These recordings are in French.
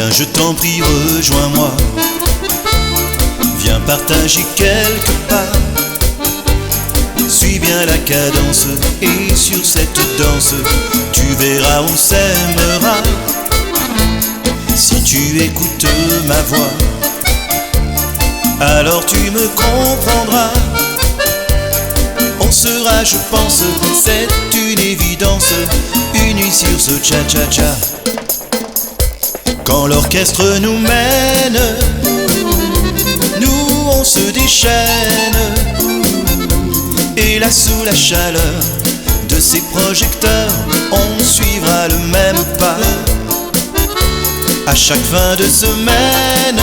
Viens, je t'en prie, rejoins-moi. Viens partager quelques pas. Suis bien la cadence et sur cette danse, tu verras, on s'aimera. Si tu écoutes ma voix, alors tu me comprendras. On sera, je pense, c'est une évidence, unis sur ce cha-cha-cha. Quand l'orchestre nous mène, nous on se déchaîne. Et là sous la chaleur de ces projecteurs, on suivra le même pas. À chaque fin de semaine,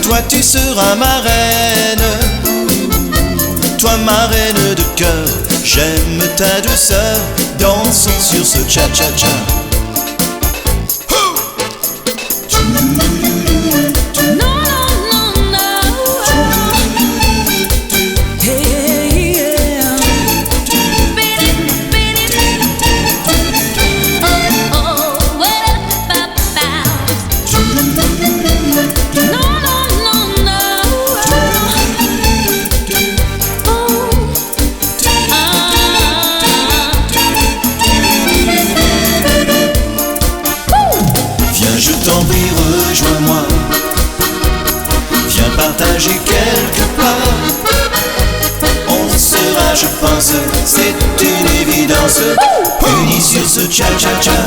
toi tu seras ma reine. Toi ma reine de cœur, j'aime ta douceur. Dansons sur ce cha-cha-cha. Je t'en prie, rejoins-moi. Viens partager quelques pas. On sera, je pense, c'est une évidence, unis sur ce cha-cha-cha.